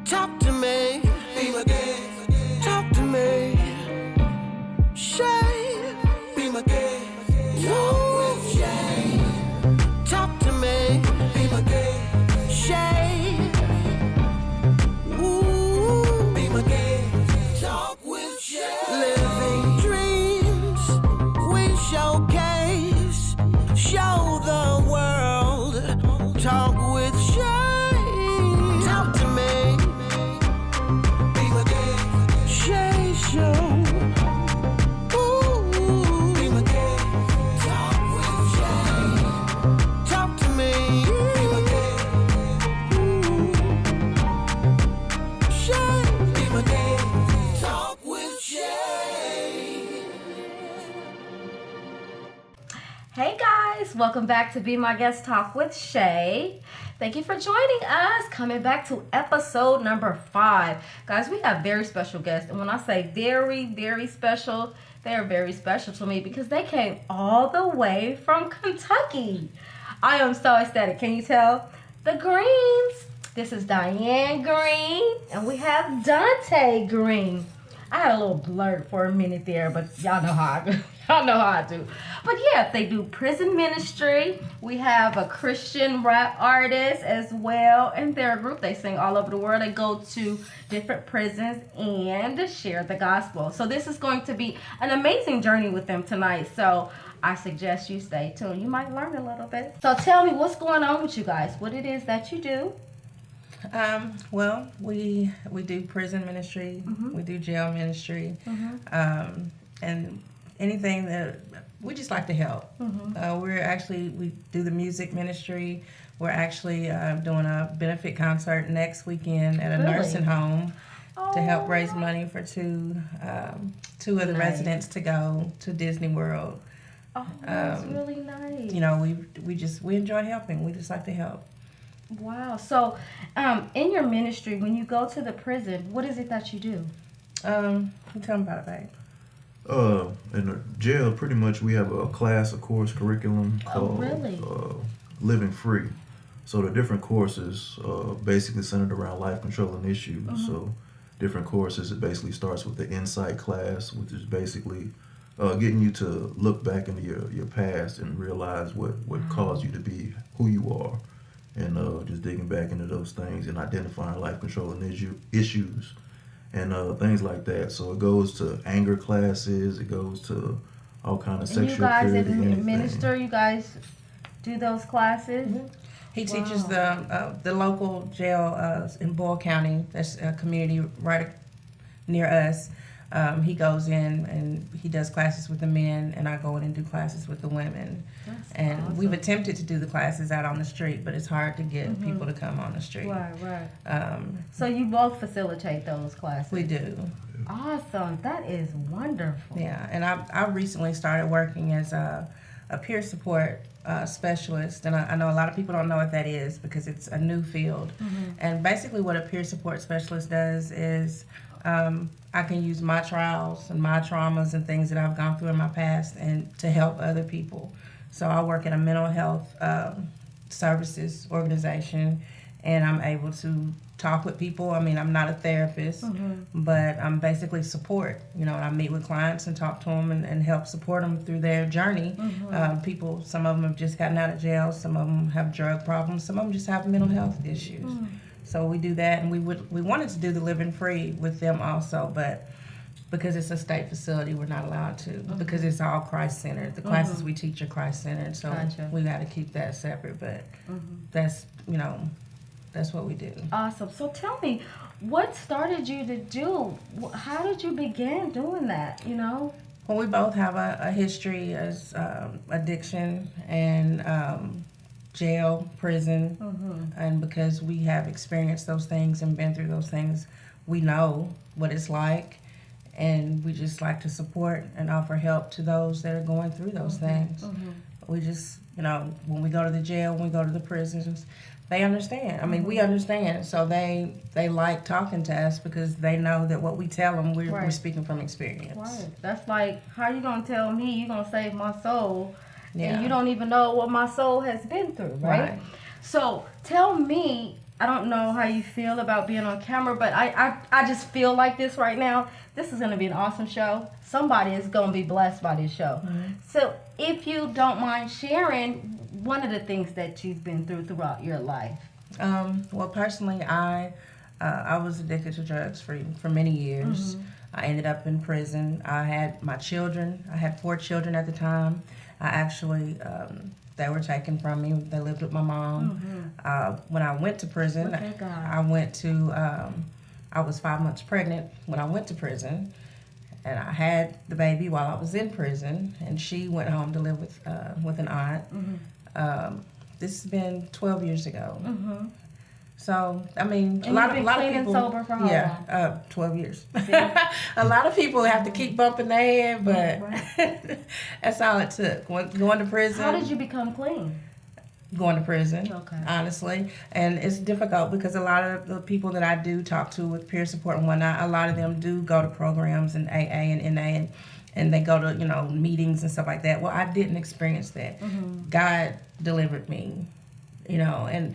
Talk to me. Be my guest. Talk to me. Shay. Be my guest. Talk with Shay. Talk to me. Be my guest. Shay. Ooh. Be my guest. Talk with Shay. Living dreams. We showcase. Show the world. Talk with Shay. Hey guys, welcome back to Be My Guest Talk with Shay. Thank you for joining us. Coming back to episode number 5. Guys, we have very special guests. And when I say very, very special, they are very special to me because they came all the way from Kentucky. I am so ecstatic. Can you tell? The Greens. This is Diane Green. And we have Donte Green. I had a little blurt for a minute there, but y'all know how I do. But yeah, they do prison ministry. We have a Christian rap artist as well. And they're a group. They sing all over the world. They go to different prisons and share the gospel. So this is going to be an amazing journey with them tonight. So I suggest you stay tuned. You might learn a little bit. So tell me what's going on with you guys. What it is that you do. Well, we do prison ministry, we do jail ministry, and anything that we just like to help. We do the music ministry. We're actually doing a benefit concert next weekend at a nursing home to help raise money for two of the residents to go to Disney World. Oh, that's really nice. You know, we enjoy helping. We just like to help. Wow. So, in your ministry, when you go to the prison, what is it that you do? Tell me about it, babe. In the jail, pretty much we have a course curriculum called Living Free. So the different courses basically centered around life controlling issues. So different courses, it basically starts with the insight class, which is basically getting you to look back into your past and realize what caused you to be who you are. And just digging back into those things and identifying life controlling issues and things like that. So it goes to anger classes, it goes to all kind of sexual purity. You guys, as a minister, you guys do those classes? He teaches the local jail in Boyle County. That's a community right near us. He goes in and he does classes with the men, and I go in and do classes with the women. That's awesome. We've attempted to do the classes out on the street, but it's hard to get people to come on the street. Right. So you both facilitate those classes? We do. Awesome. That is wonderful. Yeah, and I recently started working as a peer support specialist, and I know a lot of people don't know what that is because it's a new field. And basically what a peer support specialist does is I can use my trials and my traumas and things that I've gone through in my past and to help other people. So I work in a mental health services organization, and I'm able to talk with people. I mean, I'm not a therapist, but I'm basically support. You know, I meet with clients and talk to them and help support them through their journey. People, some of them have just gotten out of jail, some of them have drug problems, some of them just have mental health issues. So we do that, and we wanted to do the Living Free with them also, but because it's a state facility, we're not allowed to, because it's all Christ-centered. The classes we teach are Christ-centered, so we got to keep that separate, but that's what we do. Awesome. So tell me, what started you to do? How did you begin doing that, you know? Well, we both have a history as addiction and jail, prison, and because we have experienced those things and been through those things, we know what it's like, and we just like to support and offer help to those that are going through those things. We just, when we go to the jail, when we go to the prisons, they understand. I mean, we understand, so they like talking to us because they know that what we tell them, we're speaking from experience. Right. That's like, how you gonna tell me you're gonna save my soul, and you don't even know what my soul has been through, right? So tell me, I don't know how you feel about being on camera, but I just feel like this right now. This is going to be an awesome show. Somebody is going to be blessed by this show. So if you don't mind sharing one of the things that you've been throughout your life. Well, personally, I was addicted to drugs for many years. I ended up in prison. I had my children. I had 4 children at the time. I actually, they were taken from me. They lived with my mom. When I went to prison, I was 5 months pregnant when I went to prison. And I had the baby while I was in prison. And she went home to live with an aunt. This has been 12 years ago. So, I mean, a lot of people, sober for how long? 12 years. A lot of people have to keep bumping their head, but that's all it took. Going to prison. How did you become clean? Going to prison, honestly. And it's difficult because a lot of the people that I do talk to with peer support and whatnot, a lot of them do go to programs in AA and NA and they go to, meetings and stuff like that. Well, I didn't experience that. God delivered me, and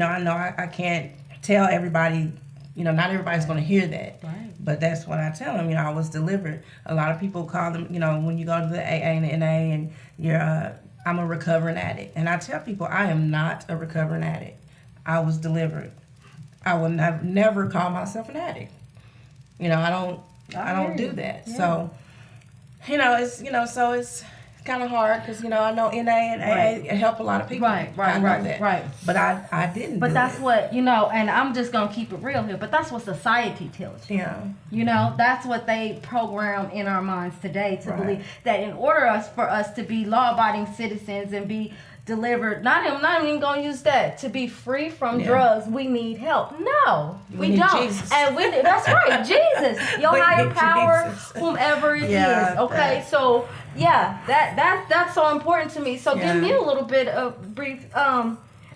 I know I can't tell everybody, not everybody's going to hear that. Right. But that's what I tell them, I was delivered. A lot of people call them, when you go to the AA and the NA and I'm a recovering addict. And I tell people I am not a recovering addict. I was delivered. I would never call myself an addict. I don't do that. Yeah. So, it's kind of hard because I know NA and AA help a lot of people. Right. But I didn't. But that's what and I'm just gonna keep it real here. But that's what society tells you. Yeah. That's what they program in our minds today to believe that in order for us to be law-abiding citizens and be delivered, not even gonna use that, to be free from drugs, we need help. No, we don't. Jesus. And that's right, Jesus, your higher power, whomever it is. Okay, so. Yeah, that's so important to me. So give me a little bit of brief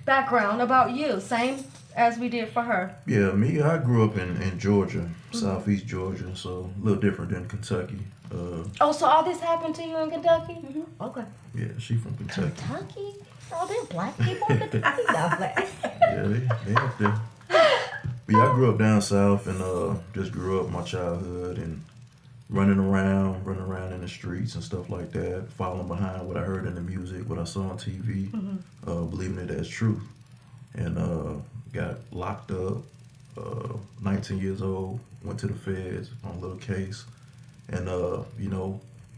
background about you, same as we did for her. Yeah, I grew up in Georgia, southeast Georgia, so a little different than Kentucky. So all this happened to you in Kentucky? Okay. Yeah, she from Kentucky. Kentucky? Oh, there's black people in Kentucky. Yeah, they up there. But yeah, I grew up down south and just grew up my childhood and running around in the streets and stuff like that, following behind what I heard in the music, what I saw on TV, believing it as truth. And got locked up, 19 years old, went to the feds on a little case, and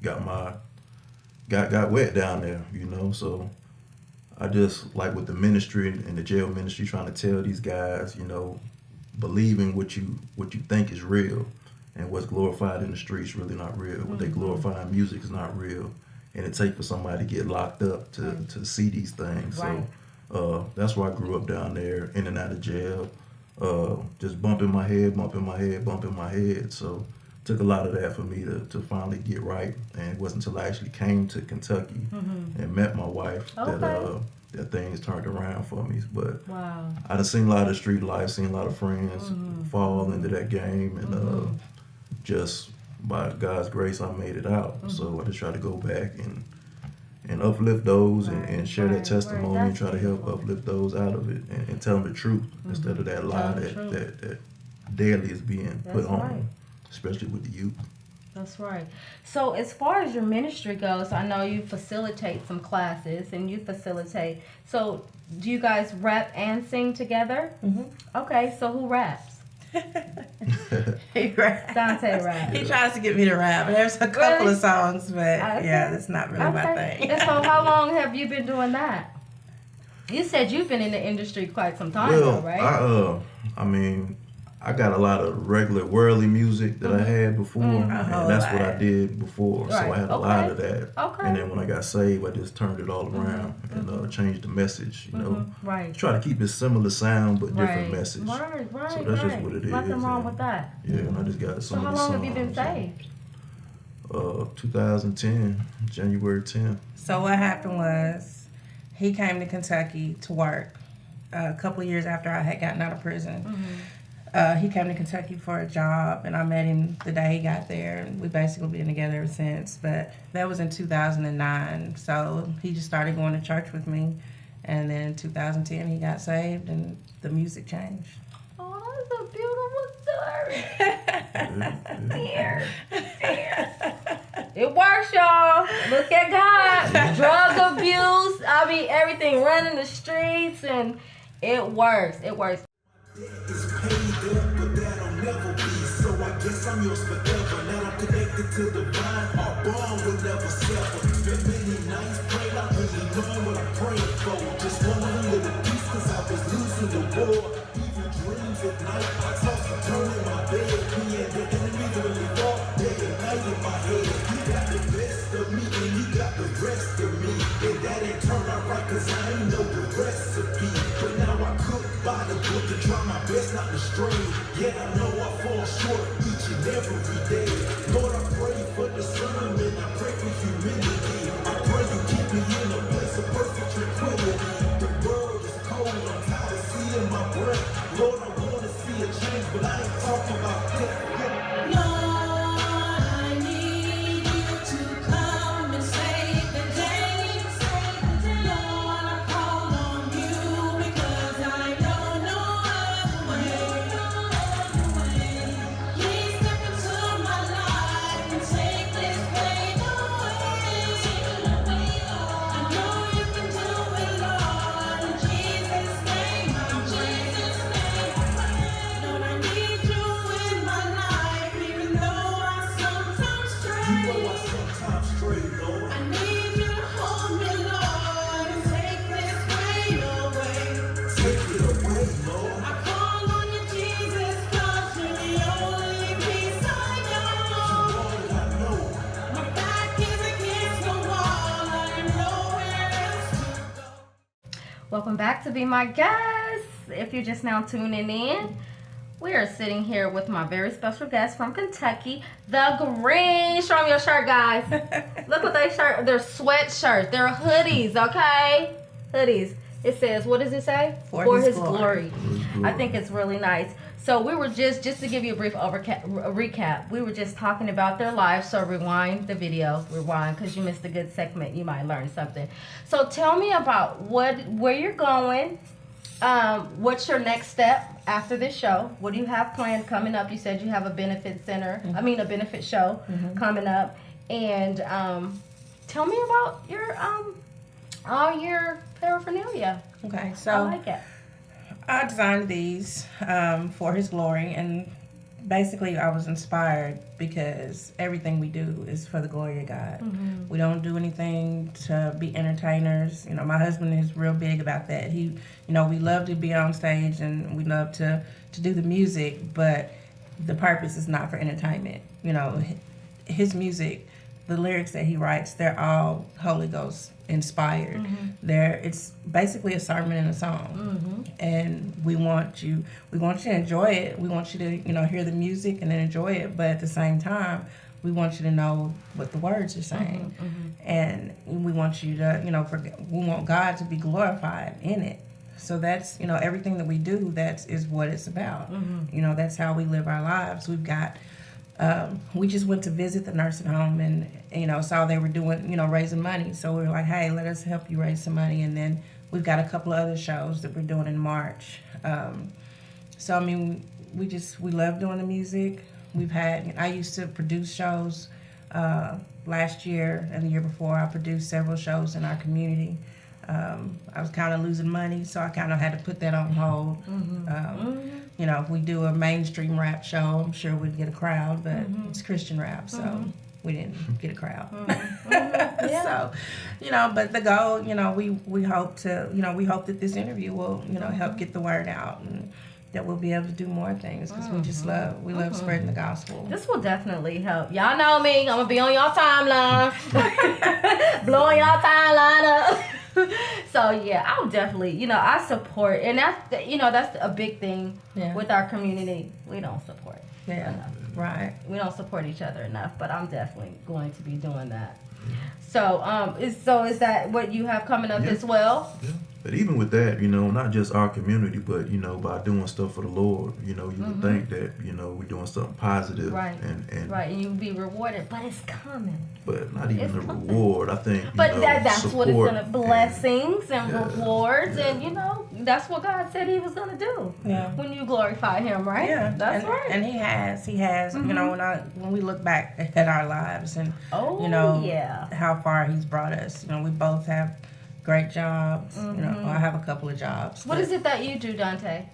got wet down there, so I just, like with the ministry and the jail ministry, trying to tell these guys, believing what you think is real. And what's glorified in the streets really not real. What they glorify in music is not real. And it takes for somebody to get locked up to see these things. Right. So that's where I grew up down there, in and out of jail. Just bumping my head. So it took a lot of that for me to finally get right. And it wasn't until I actually came to Kentucky and met my wife that things turned around for me. But I done seen a lot of street life, seen a lot of friends fall into that game, and just by God's grace, I made it out. So I just try to go back and uplift those and share that testimony and try to help uplift those out of it and tell them the truth instead of that lie that daily is being put on them, especially with the youth. That's right. So as far as your ministry goes, I know you facilitate some classes and you facilitate. So do you guys rap and sing together? Okay, so who raps? He raps. Donte raps. He tries to get me to rap. There's a couple of songs, but that's not really my thing. And so how long have you been doing that? You said you've been in the industry quite some time though, right? I got a lot of regular worldly music that I had before, and that's what I did before. So I had a lot of that. Okay. And then when I got saved, I just turned it all around and changed the message. Right. Try to keep it similar sound but different message. Right. So that's just what it is. Nothing wrong with that. Yeah, and I just got some. So how long have you been saved? 2010, January 10th. So what happened was, he came to Kentucky to work a couple of years after I had gotten out of prison. He came to Kentucky for a job, and I met him the day he got there, and we've basically been together ever since. But that was in 2009, so he just started going to church with me, And then in 2010, he got saved, and the music changed. Oh, that's a beautiful story. Here. It works, y'all. Look at God. Drug abuse. I mean, everything running the streets, and it works. It works. It's paid up, but that'll never be. So I guess I'm yours forever. Now I'm connected to the vine. Our bond will never sever. Spent many nights praying, not really knowing what I'm praying for. Just one little piece, cause I was losing the war. Evil dreams at night. I toss and turn in my bed. Me and the enemy really fought day and night in my head. You got the best of me, and you got the rest of me. And that ain't turned out right, cause I ain't know the recipe. But now I cook by the book and try my best not to stray. Yeah, I know I fall short each and every day. Lord, I pray for discernment. I pray for humility. I pray you keep me in a place of perfect tranquility. The world is cold. I'm tired of seeing my breath. Lord, I want to see a change, but I ain't talking about death. Welcome back to Be My Guest. If you're just now tuning in, we are sitting here with my very special guest from Kentucky, the Green. Show them your shirt, guys. Look what they shirt. They're sweatshirts. They're hoodies, okay? Hoodies. It says, what does it say? For his glory. I think it's really nice. So we were just to give you a brief recap, we were just talking about their lives. So rewind the video, because you missed a good segment. You might learn something. So tell me about where you're going. What's your next step after this show? What do you have planned coming up? You said you have a benefit center. Mm-hmm. A benefit show coming up. And tell me about your all your paraphernalia. Okay, so I like it. I designed these for his glory, and basically I was inspired because everything we do is for the glory of God. Mm-hmm. We don't do anything to be entertainers. You know, my husband is real big about that. We love to be on stage and we love to do the music, but the purpose is not for entertainment. You know, his music, the lyrics that he writes, they're all Holy Ghost inspired. Mm-hmm. It's basically a sermon and a song. Mm-hmm. And we want you to enjoy it. We want you to, hear the music and then enjoy it, but at the same time, we want you to know what the words are saying. Mm-hmm. Mm-hmm. And we want you to, we want God to be glorified in it. So that's, everything that we do, is what it's about. Mm-hmm. That's how we live our lives. We've got we just went to visit the nursing home and, saw they were doing, raising money. So we were like, hey, let us help you raise some money. And then we've got a couple of other shows that we're doing in March. We love doing the music. I used to produce shows last year and the year before. I produced several shows in our community. I was kind of losing money, so I kind of had to put that on hold. Mm-hmm. If we do a mainstream rap show, I'm sure we'd get a crowd, but it's Christian rap, so we didn't get a crowd. Mm-hmm. Yeah. So, but the goal, we hope that this interview will, help get the word out and that we'll be able to do more things because we love spreading the gospel. This will definitely help. Y'all know me. I'm going to be on y'all timeline. Blowing y'all timeline up. So yeah, I'll definitely, I support, and that's a big thing with our community. We don't support. Yeah, enough. Right. We don't support each other enough, but I'm definitely going to be doing that. So, is that what you have coming up as well? But even with that, not just our community, but, by doing stuff for the Lord, you would think that, we're doing something positive. Right. And right, and you'll be rewarded, but it's coming. But not even It's the coming. reward. I think, But that's what it's support gonna blessings and yeah, rewards, yeah. and that's what God said He was gonna do. Yeah. When you glorify Him, right? Yeah, That's and, right. And he has. When we look back at our lives and yeah. how far he's brought us. We both have great jobs. I have a couple of jobs. What but- is it that you do, Donte?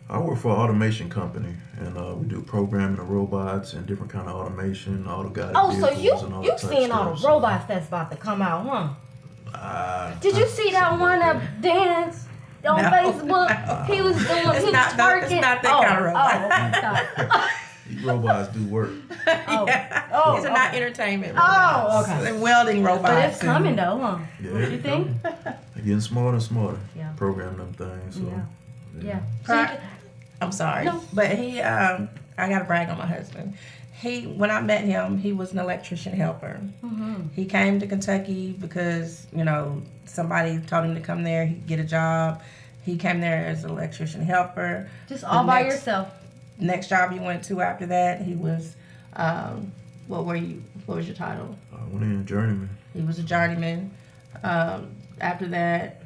I work for an automation company, and we do programming of robots and different kind of automation, auto-guided Oh, so vehicles and all you that type seen of all the stuff. So, robots that's about to come out, huh? Did you I- see that something one like that danced on No. Facebook? He was doing, It's he was not that- twerking. it's not that kind of robot. Oh, okay. These robots do work. Yeah. Oh, These are okay. not entertainment Oh, robots. okay. They're welding robots. But it's and- coming though, huh? Yeah, What you think? They're getting smarter and smarter. Yeah. Programming them things. So, Yeah. So you Right. can- I'm sorry. No. But he, I got to brag on my husband. When I met him, he was an electrician helper. Mm-hmm. He came to Kentucky because, somebody told him to come there, he'd get a job. He came there as an electrician helper. Just all by next- yourself. Next job he went to after that, he was, what was your title? I went in journeyman. He was a journeyman. After that,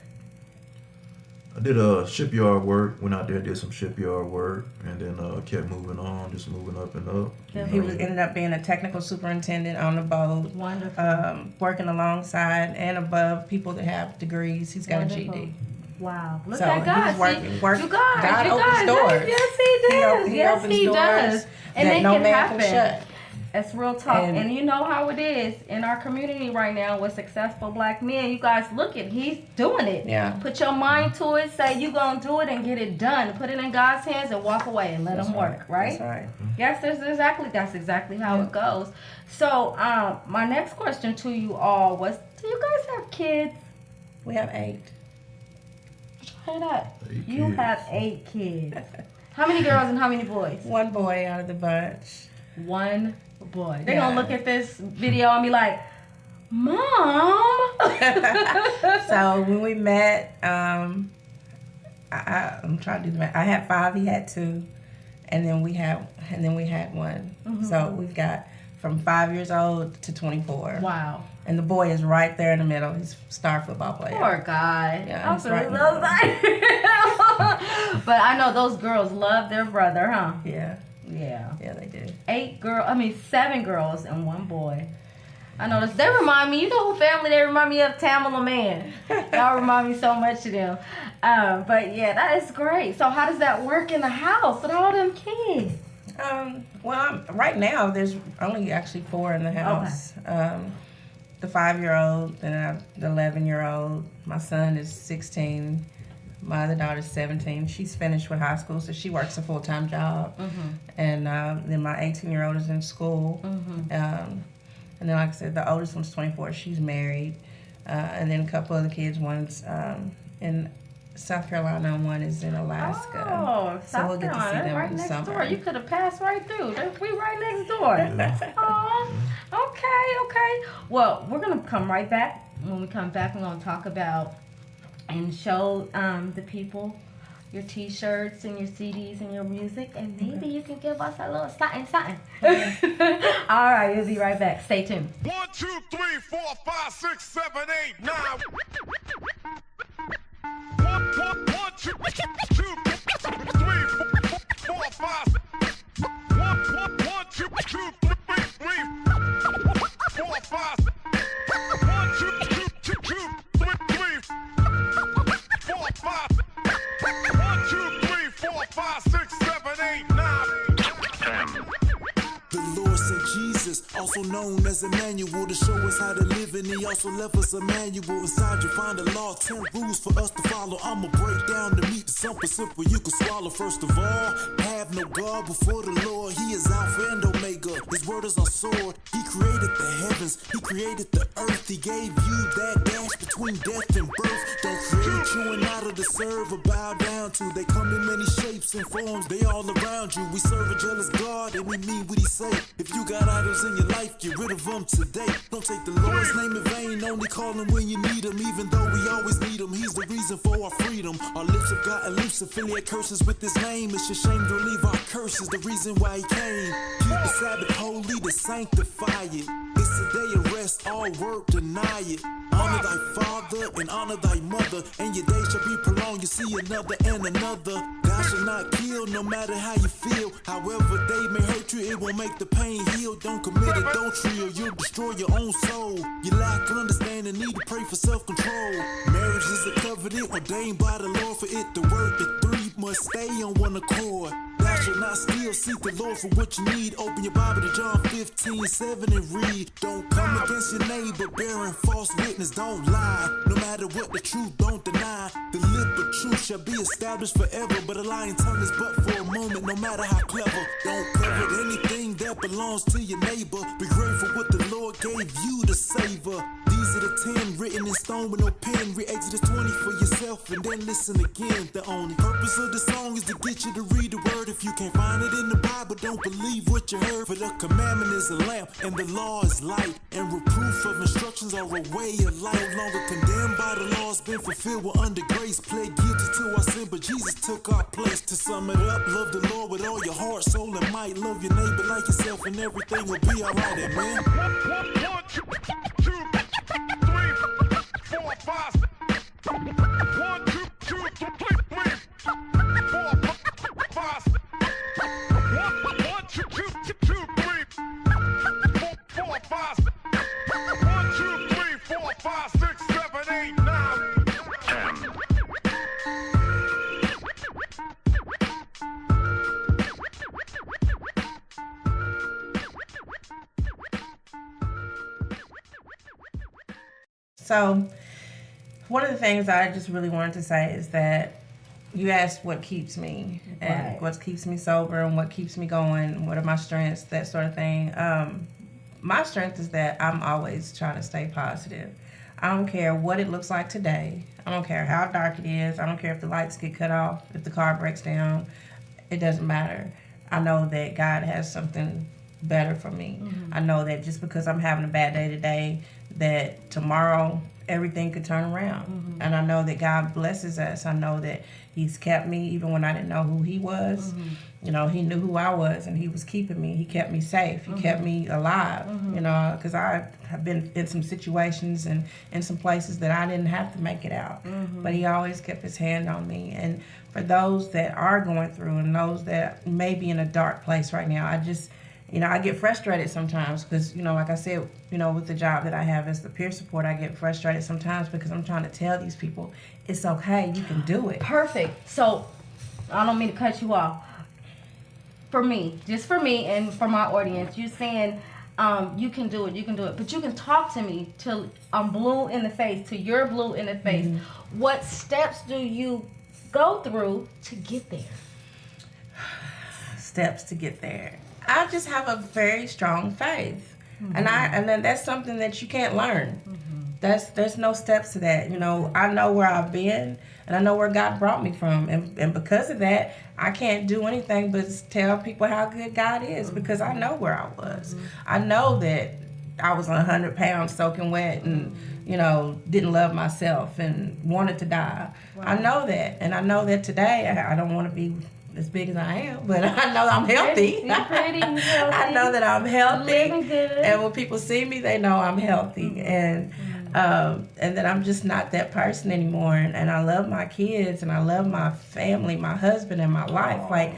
I did shipyard work. Went out there, did some shipyard work, and then kept moving on, just moving up and up. Yeah. he ended up being a technical superintendent on the boat. Wonderful. Working alongside and above people that have degrees. He's got Wonderful. a GED. Wow. Look So at God. he was working- See, working- you guys. God you opens guys. doors. Yes, He does. He yes, opens He doors does. And that it no can man happen. can shut. That's real talk. And- And you know how it is in our community right now with successful black men. You guys look at, he's doing it. Yeah. Put your mind to it. Say you gonna do it and get it done. Put it in God's hands and walk away and let him work. Right? That's right. Yes, that's exactly how it goes. So, my next question to you all was: do you guys have kids? We have 8. Try that. 8 You kids. have 8 kids. How many girls and how many boys? One boy out of the bunch. One boy. They're Yeah. gonna look at this video and be like, Mom. So when we met, I'm trying to do the math. I had 5, he had 2, and then we had one. Mm-hmm. So we've got from 5 years old to 24. Wow. And the boy is right there in the middle. He's a star football player. Poor guy. Yeah, I'm he's so right in the But I know those girls love their brother, huh? Yeah, Yeah. they do. 7 girls and 1 boy. I know this. They remind me, you know who family they remind me of? Tamala Man. Y'all remind me so much of them. But yeah, that is great. So how does that work in the house with all them kids? Right now there's only actually 4 in the house. The 5-year-old, then I have the 11-year-old. My son is 16. My other daughter's 17. She's finished with high school, so she works a full-time job. And then my 18-year-old is in school. And then, like I said, the oldest one's 24. She's married. And then a couple other kids. One's in South Carolina and one is in Alaska. Oh, So South we'll get to see Carolina, them right in the next summer. door. You could have passed right through. We right next door. Aw, okay. Well, we're gonna come right back. When we come back, we're gonna talk about and show the people your T-shirts and your CDs and your music, and maybe you can give us a little something. All right, we'll be right back. Stay tuned. 1, 2, 3, 4, 5, 6, 7, 8, 9. 1, 2, 3, 4, 5. 1, 2, 3, 4, 5. 1, 2, 3, 4, 5. 1, 2, 3, 4, 5, 6, 7, 8, 9. The Lord sent Jesus, also known as Emmanuel, to show us how to live, and he also left us a manual. Inside you find the law, 10 rules for us to follow. I'ma break down the meat to something simple you can swallow. First of all, have have no God before the Lord. He is Alpha and Omega. His word is our sword. He created the heavens. He created the earth. He gave you that dash between death and birth. Don't create you and not to serve or bow down to. They come in many shapes and forms. They all around you. We serve a jealous God and we mean what he say. If you got idols in your life, get rid of them today. Don't take the Lord's name in vain. Only call him when you need him. Even though we always need him, he's the reason for our freedom. Our lips have gotten loose, affiliate curses with his name. It's a shame to leave our curses, the reason why he came. Keep the Sabbath holy to sanctify it. It's a day of rest, all work deny it. Honor thy father and honor thy mother, and your days shall be prolonged. You see another and another. Thou shalt not kill, no matter how you feel. However they may hurt you, it won't make the pain heal. Don't commit adultery or you'll destroy your own soul. You lack understanding, need to pray for self-control. Marriage is a covenant ordained by the Lord for it to work. The three must stay on one accord. Thou shalt not steal, seek the Lord for what you need. Open your Bible to John 15:7 and read. Don't come against your neighbor bearing false witness. Don't lie, no matter what the truth, don't deny. The lip of truth shall be established forever, but a lying tongue is but for a moment, no matter how clever. Don't covet anything that belongs to your neighbor. Be grateful what the Lord gave you to savor. These are the 10 written in stone with no pen. Read Exodus 20 for yourself and then listen again. The only purpose of the song is to get you to read the word. If you can't find it in the Bible, don't believe what you heard. For the commandment is a lamp and the law is light, and reproof of instructions are a way of life. No longer condemned by the law, it's been fulfilled. We're under grace. Pled guilty to our sin, but Jesus took our place. To sum it up, love the Lord with all your heart, soul, and might. Love your neighbor like yourself, and everything will be alright, amen. 1, 2, 3, 4, 5. 1, 2, 2, 3, 4, 5. 1, 2, 2, 2, 3, 4, 5. 1, 2, 3, 4, 5, 6, 7, 8, 9, 10. So, one of the things I just really wanted to say is that you asked what keeps me and Right. what keeps me sober and what keeps me going, what are my strengths, that sort of thing. My strength is that I'm always trying to stay positive. I don't care what it looks like today. I don't care how dark it is. I don't care if the lights get cut off, if the car breaks down. It doesn't matter. I know that God has something better for me. I know that just because I'm having a bad day today, that tomorrow everything could turn around. And I know that God blesses us. I know that he's kept me even when I didn't know who he was. You know, he knew who I was and he was keeping me. He kept me safe. He kept me alive, you know, because I have been in some situations and in some places that I didn't have to make it out. But he always kept his hand on me. And for those that are going through and those that may be in a dark place right now, I just, you know, I get frustrated sometimes because, you know, like I said, you know, with the job that I have as the peer support, I get frustrated sometimes because I'm trying to tell these people, it's okay, you can do it. Perfect. So, I don't mean to cut you off. For me, just for me and for my audience, you're saying you can do it, but you can talk to me till I'm blue in the face, till you're blue in the face. What steps do you go through to get there? Steps to get there. I just have a very strong faith, and then that's something that you can't learn. There's no steps to that. You know, I know where I've been, and I know where God brought me from, and because of that, I can't do anything but tell people how good God is because I know where I was. I know that I was 100 pounds soaking wet and, you know, didn't love myself and wanted to die. Wow. I know that, and I know that today I don't want to be as big as I am, but I know I'm healthy. You're pretty healthy. I know that I'm healthy, Living good. and when people see me, they know I'm healthy, and that I'm just not that person anymore. And I love my kids, and I love my family, my husband, and my life. Like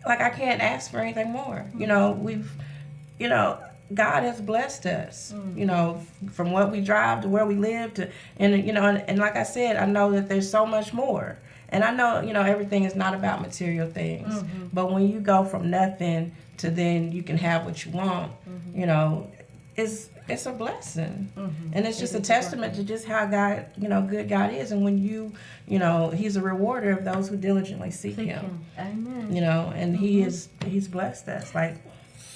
I can't ask for anything more. You know, God has blessed us. You know, from what we drive to where we live to, and like I said, I know that there's so much more. And I know, you know, everything is not about material things. But when you go from nothing to then you can have what you want, you know, it's a blessing, and it's just a testament to just how God, good God is, and when He's a rewarder of those who diligently seek Him. Amen. And He's blessed us. Like,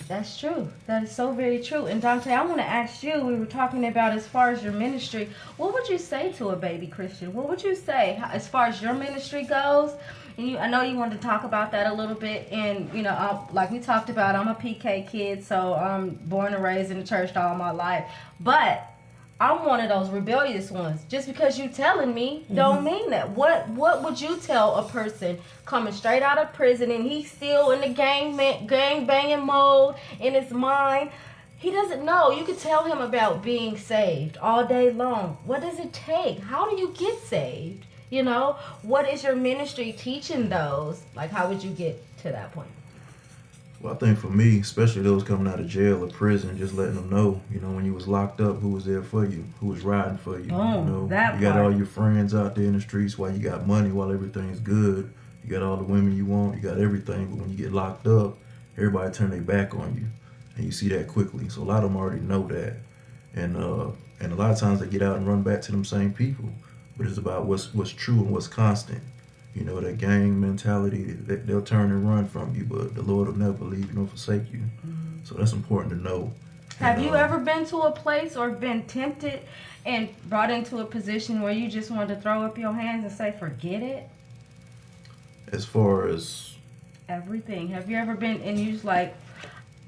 that's true. That is so very true. And Donte, I want to ask you, we were talking about as far as your ministry, what would you say to a baby Christian? What would you say as far as your ministry goes? And I know you wanted to talk about that a little bit. And, like we talked about, I'm a PK kid, so I'm born and raised in the church all my life. But I'm one of those rebellious ones. Just because you telling me don't mean that. What would you tell a person coming straight out of prison and he's still in the gang banging mode in his mind? He doesn't know. You could tell him about being saved all day long. What does it take? How do you get saved? What is your ministry teaching those? Like, how would you get to that point? Well, I think for me, especially those coming out of jail or prison, just letting them know, when you was locked up, who was there for you, who was riding for you. That you got part. all your friends out there in the streets while you got money, while everything's good. You got all the women you want, you got everything. But when you get locked up, everybody turn their back on you, and you see that quickly. So a lot of them already know that, and a lot of times they get out and run back to them same people. But it's about what's true and what's constant. That gang mentality, they'll turn and run from you, but the Lord will never leave you nor forsake you. So that's important to know. Have you ever been to a place or been tempted and brought into a position where you just wanted to throw up your hands and say, forget it? As far as everything. Have you ever been and you just like,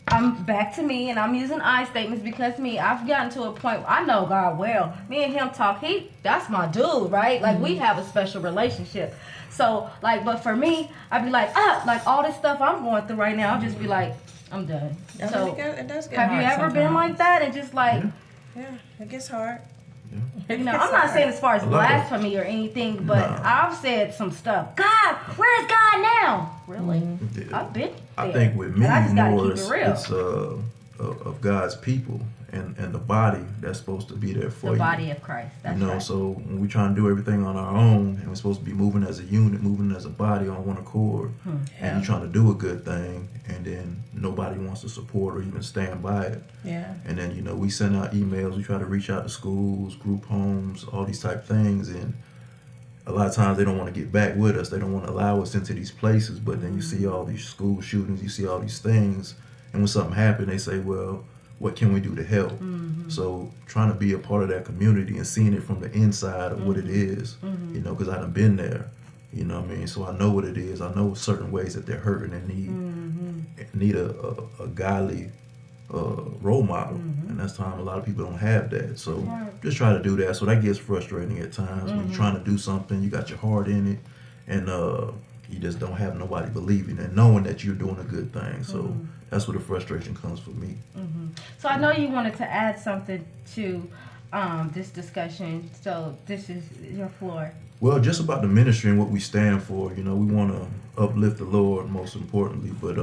I'm back to me, and I'm using I statements because I've gotten to a point, I know God well. Me and him talk, that's my dude, right? Like, we have a special relationship. So, like, but for me, I'd be like all this stuff I'm going through right now, I'll just be like, I'm done. So, it does get have you hard ever been sometimes. like that and just like, Yeah, it gets hard. I'm not saying as far as blasphemy or anything, but I've said some stuff. God, where's God now? Really? I've been there. I think with me, I just gotta more keep it real. it's of God's people and the body that's supposed to be there for The you. body of Christ. That's right. So when we try to do everything on our own, and we're supposed to be moving as a unit, moving as a body on one accord, and you're trying to do a good thing, and then nobody wants to support or even stand by it. Yeah. And then, we send out emails, we try to reach out to schools, group homes, all these type things, and a lot of times they don't want to get back with us. They don't want to allow us into these places, but then you see all these school shootings, you see all these things, and when something happens, they say, well, what can we do to help? So trying to be a part of that community and seeing it from the inside of what it is, because I done been there, so I know what it is. I know certain ways that they're hurting and need a godly role model, and that's time a lot of people don't have that. So just try to do that. So that gets frustrating at times when you're trying to do something, you got your heart in it, and you just don't have nobody believing and knowing that you're doing a good thing. So that's where the frustration comes for me. So I know you wanted to add something to this discussion, so this is your floor. Well, just about the ministry and what we stand for, we want to uplift the Lord most importantly, but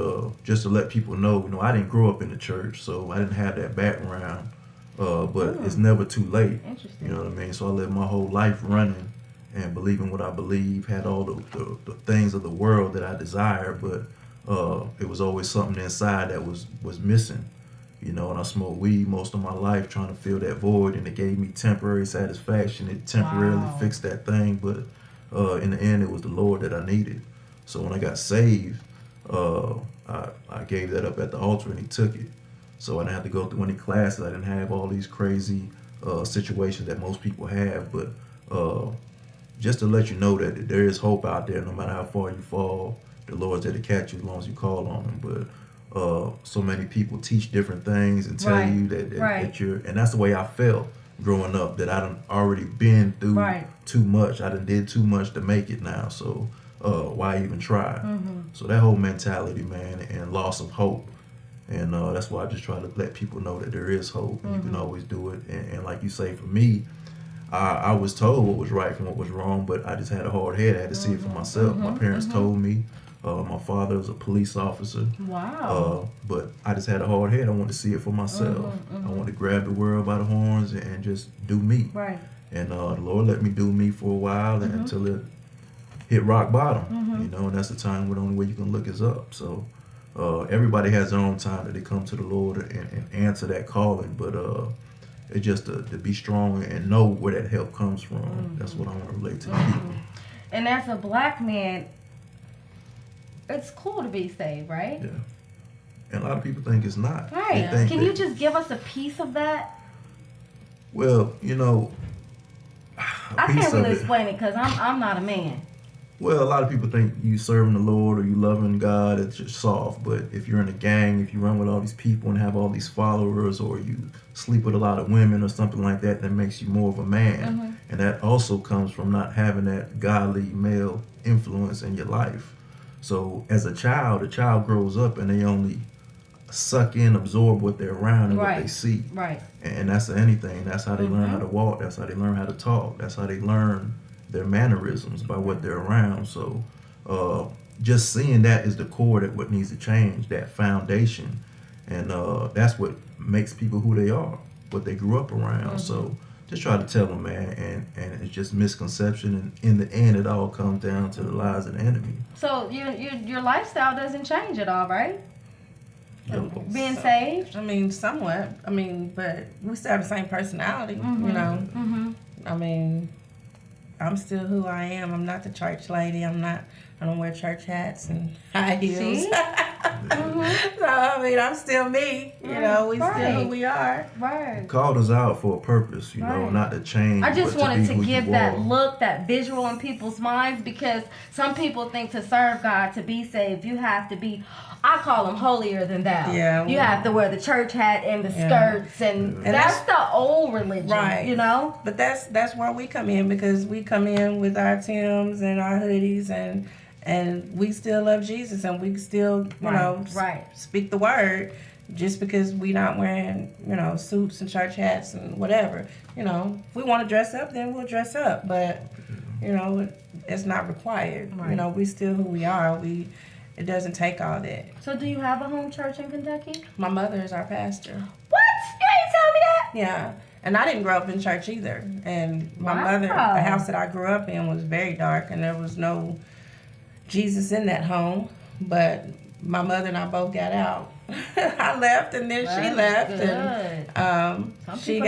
just to let people know, I didn't grow up in the church, so I didn't have that background, but it's never too late. Interesting. You know what I mean? So I lived my whole life running and believing what I believe, had all the things of the world that I desired, but it was always something inside that was missing. And I smoked weed most of my life trying to fill that void, and it gave me temporary satisfaction. It temporarily fixed that thing, but in the end, it was the Lord that I needed. So when I got saved, I gave that up at the altar, and He took it. So I didn't have to go through any classes. I didn't have all these crazy situations that most people have, but just to let you know that there is hope out there no matter how far you fall. The Lord's there to catch you as long as you call on Him, but so many people teach different things and tell you that you're, and that's the way I felt growing up, that I done already been through too much. I done did too much to make it now, so why even try? So that whole mentality, man, and loss of hope, and that's why I just try to let people know that there is hope, and you can always do it. And like you say, for me, I was told what was right from what was wrong, but I just had a hard head. I had to see it for myself. My parents told me. My father was a police officer. Wow. But I just had a hard head. I wanted to see it for myself. I wanted to grab the world by the horns and just do me. Right. And the Lord let me do me for a while until it hit rock bottom. And that's the time where the only way you can look is up. So Everybody has their own time that they come to the Lord and answer that calling, but it's just to be strong and know where that help comes from. That's what I want to relate to the people. And as a black man, it's cool to be saved, right? Yeah. And a lot of people think it's not. Right. They think Can you just give us a piece of that? Well, you know, I can't really explain it because I'm not a man. Well, a lot of people think you serving the Lord or you loving God, it's just soft. But if you're in a gang, if you run with all these people and have all these followers, or you sleep with a lot of women or something like that, that makes you more of a man. And that also comes from not having that godly male influence in your life. So as a child grows up and they only suck in, absorb what they're around and what they see. Right. And that's anything. That's how they learn how to walk. That's how they learn how to talk. That's how they learn their mannerisms, by what they're around. So just seeing that is the core that what needs to change, that foundation. And that's what makes people who they are, what they grew up around. So just try to tell them, man, and it's just misconception. And in the end, it all comes down to the lies of the enemy. So your lifestyle doesn't change at all, right? Being saved? I mean, somewhat. I mean, but we still have the same personality, you know. I mean, I'm still who I am. I'm not the church lady. I don't wear church hats and high heels. So, I mean, I'm still me. You know, we still who we are. Right. Called us out for a purpose, you know, not to change. I just but wanted to to be give who you that are. look, that visual in people's minds, because some people think to serve God, to be saved, you have to be, I call them holier than thou. Yeah, you well, have to wear the church hat and the skirts, and that's the old religion, right? You know. But that's where we come in, because we come in with our Timbs and our hoodies, and we still love Jesus, and we still you know speak the word. Just because we not wearing, you know, suits and church hats and whatever, you know, if we want to dress up, then we'll dress up. But, you know, it's not required. You know, we still who we are. It doesn't take all that. So do you have a home church in Kentucky? My mother is our pastor. What? You ain't tell me that? Yeah. And I didn't grow up in church either. And my mother, the house that I grew up in was very dark, and there was no Jesus in that home. But my mother and I both got out. I left, and then she left, and she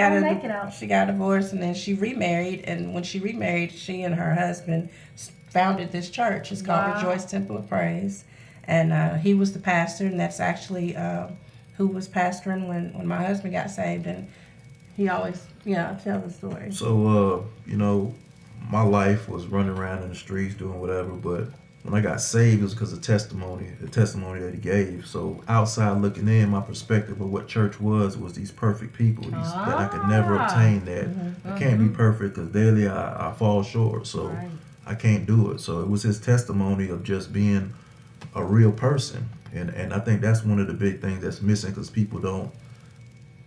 got divorced, and then she remarried. And when she remarried, she and her husband founded this church. It's called Rejoice Temple of Praise, and he was the pastor, and that's actually who was pastoring when my husband got saved. And he always tell the story. So you know, my life was running around in the streets doing whatever, but when I got saved, it was because of the testimony that he gave. So outside looking in, my perspective of what church was these perfect people, that I could never obtain that. I can't be perfect because daily I fall short, so I can't do it. So it was his testimony of just being a real person. And I think that's one of the big things that's missing, because people don't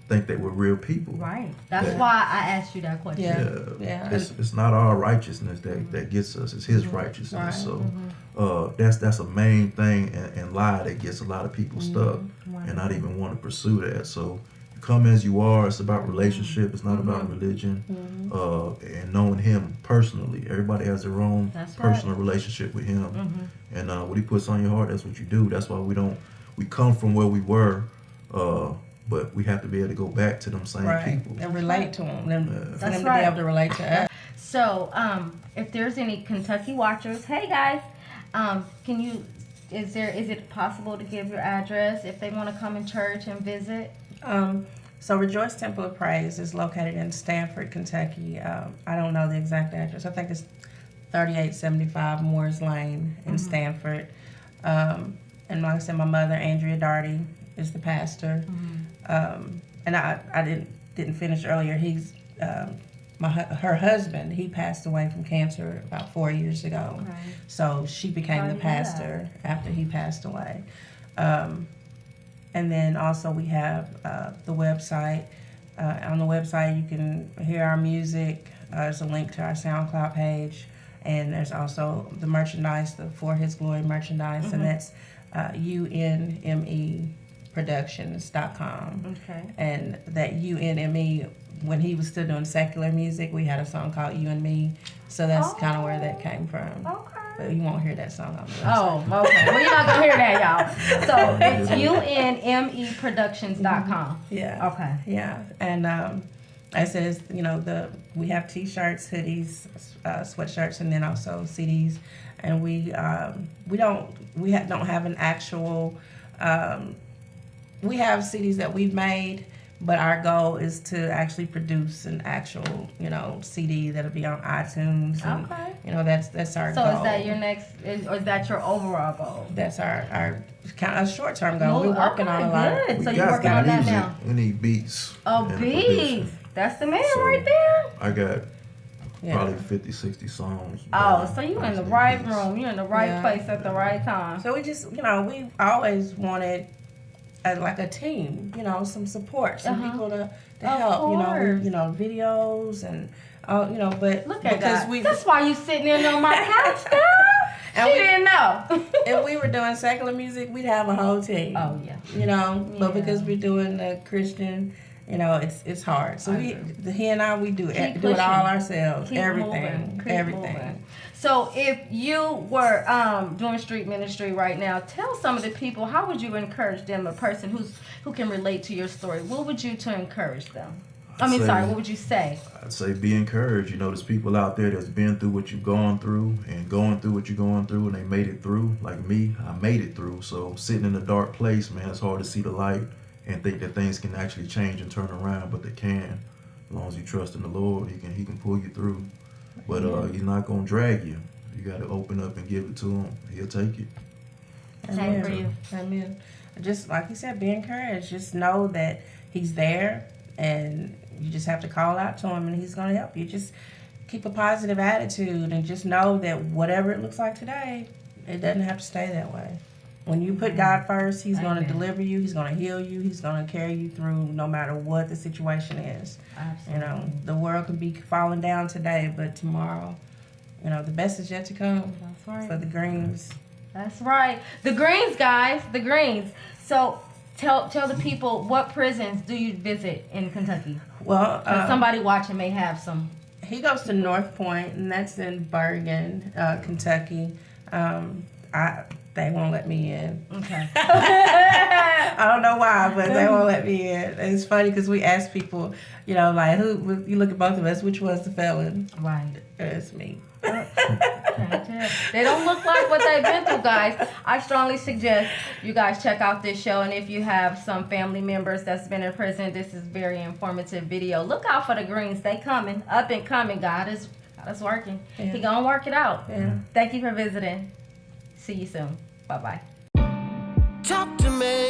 think that we're real people. Right. That's why I asked you that question. Yeah. It's not our righteousness that gets us. It's his righteousness. So that's a main thing and lie that gets a lot of people stuck and not even want to pursue that. So you come as you are. It's about relationship. It's not about religion. And knowing him personally. Everybody has their own personal relationship with him. And what he puts on your heart, that's what you do. That's why we come from where we were, but we have to be able to go back to them same people and relate to them, and for them to be able to relate to us. So, if there's any Kentucky watchers, hey guys, is it possible to give your address if they want to come in church and visit? So Rejoice Temple of Praise is located in Stanford, Kentucky. I don't know the exact address. I think it's 3875 Moores Lane in Stanford. And like I said, my mother, Andrea Darty, is the pastor. And I didn't finish earlier. He's her husband. He passed away from cancer about 4 years ago. Okay. So she became the pastor after he passed away. And then also we have the website. On the website you can hear our music. There's a link to our SoundCloud page, and there's also the merchandise, the For His Glory merchandise, and that's UNMEproductions.com. Okay. And that UNME, when he was still doing secular music, we had a song called You and Me, so that's kind of where that came from. Okay. But you won't hear that song on the website. Oh, okay. Well, you're not gonna hear that, y'all. So it's unmeproductions.com. Yeah. Okay. Yeah, and I says, you know, we have T-shirts, hoodies, sweatshirts, and then also CDs, and we don't have an actual. We have CDs that we've made, but our goal is to actually produce an actual, you know, CD that'll be on iTunes. And, Okay. you know, that's our So goal. is that your next? Or is that your overall goal? That's our kind of short-term goal. We're working on a lot. Good. So We you're got working the on that music. now. We need beats. Oh, and beats. production. That's the man So, right there. I got Yeah. probably 50, 60 songs. Oh, so you in the right beats. room. You're in the right Yeah. place at the right time. So we just, you know, we always wanted like a team, you know, some support, some people to Of help, you know, course. videos and, you know, but Look at because that. That's why you sitting in on my couch, girl. And She we- didn't know. if we were doing secular music, we'd have a whole team. Oh, yeah. You know, but Yeah. because we're doing the Christian, you know, it's hard. So he and I, we do Keep it pushing. all ourselves, Keep everything, moving. Keep everything. moving. So if you were doing street ministry right now, tell some of the people, how would you encourage them, a person who can relate to your story? What would you to encourage them? What would you say? I'd say be encouraged. You know, there's people out there that's been through what you've gone through and going through what you're going through, and they made it through. Like me, I made it through. So sitting in a dark place, man, it's hard to see the light and think that things can actually change and turn around, but they can. As long as you trust in the Lord, He can pull you through. But He's not gonna drag you. You got to open up and give it to Him. He'll take it. Same for you. Amen. Just like you said, be encouraged. Just know that He's there, and you just have to call out to Him, and He's going to help you. Just keep a positive attitude, and just know that whatever it looks like today, it doesn't have to stay that way. When you put God first, He's going to Amen. deliver you. He's going to heal you. He's going to carry you through no matter what the situation is. Absolutely. You know, the world could be falling down today, but tomorrow, you know, the best is yet to come. That's right. For the Greens. That's right. The Greens, guys. The Greens. So tell the people, what prisons do you visit in Kentucky? Well, 'Cause somebody watching may have some. he goes to North Point, and that's in Bergen, Kentucky. They won't let me in. Okay. I don't know why, but they won't let me in. And it's funny because we ask people, you know, like, who? You look at both of us, which was the felon? Right. It's me. They don't look like what they've been through, guys. I strongly suggest you guys check out this show, and if you have some family members that's been in prison, this is very informative video. Look out for the Greens. They coming, up and coming. God is working. Yeah. He gonna work it out. Yeah. Thank you for visiting. See you soon. Bye-bye. Talk to me.